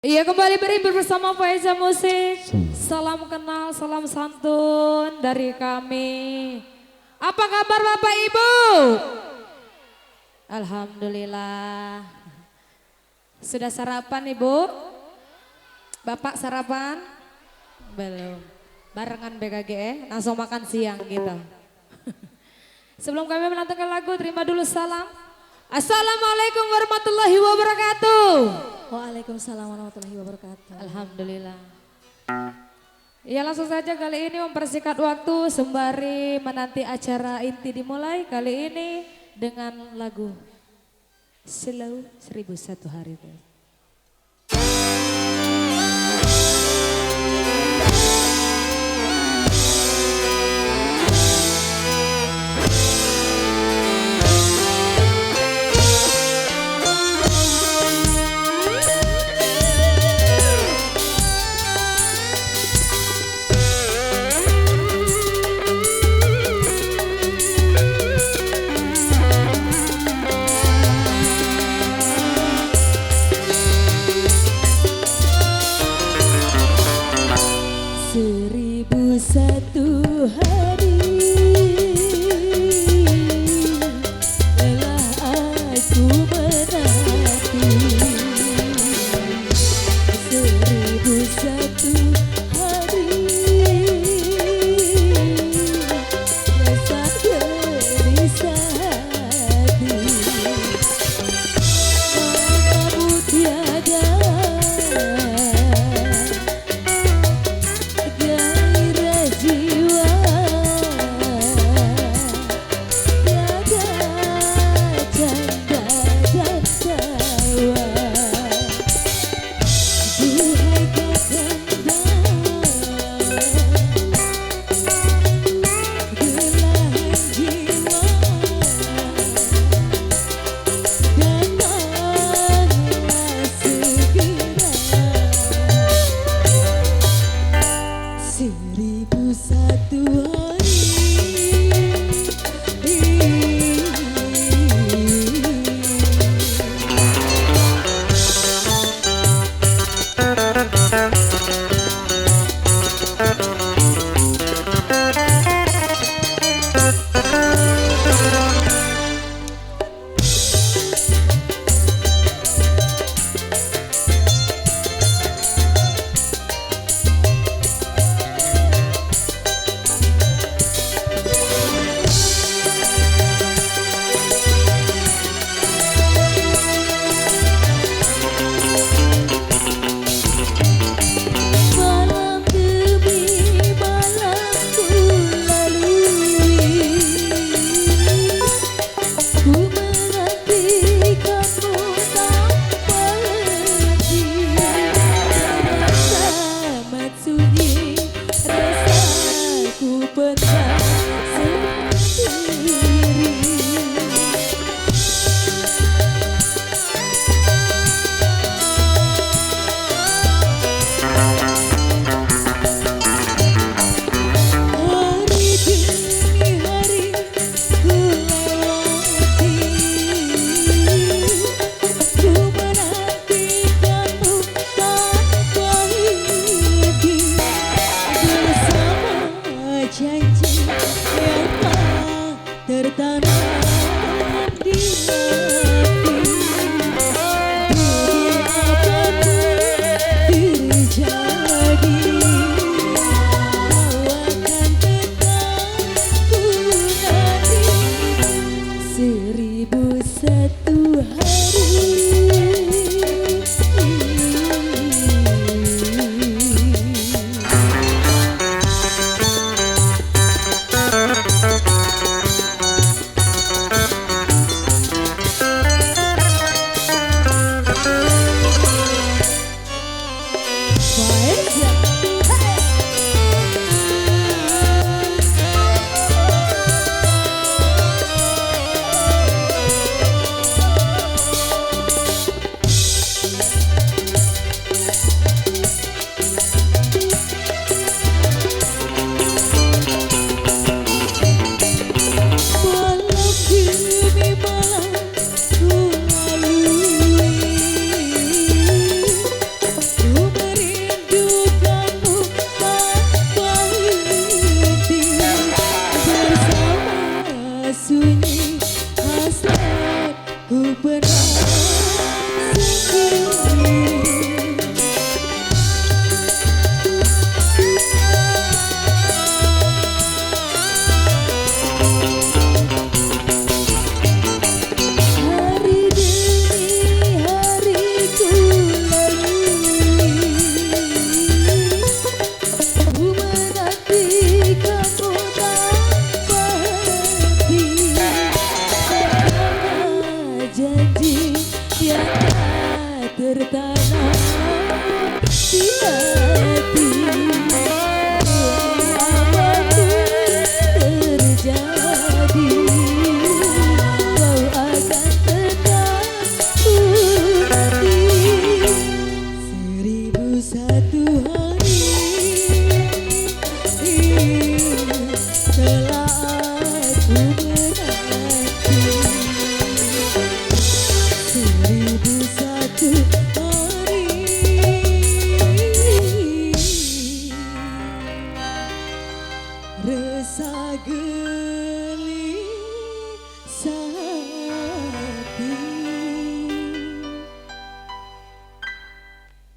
Iya, kembali bersama Faiza Musik. Salam kenal, salam santun dari kami. Apa kabar Bapak Ibu? Alhamdulillah. Sudah sarapan Ibu? Bapak sarapan? Belum. Barengan BKG, langsung makan siang gitu. Sebelum kami menantikan lagu, terima dulu salam. Assalamualaikum warahmatullahi wabarakatuh. Waalaikumsalam warahmatullahi wabarakatuh. Alhamdulillah. Ya, langsung saja kali ini mempersingkat waktu sembari menanti acara inti dimulai kali ini dengan lagu Slow 1001 Hari. Satu hari telah aku menanti, 1001 hari rasa gelisah hati, kamu tiada jiwa, tiada canda dan tawa. Duhai kakanda, belahan jiwa, datanglah segera. 1001 hari. Malam demi malam ku lalui, ku menantikanmu tak pergi. Rasa amat sunyi, rasaku pendam sendiri. Hari demi hari ku lewati, ku menantikanmu tanpa henti, bersama janji yang telah tertanam di hati. Biar apapun terjadi, kau akan tetap ku nanti. 1001 Faiza, malam demi malam ku lalui, di hati. Apapun terjadi, kau akan tetap ku nanti. 1001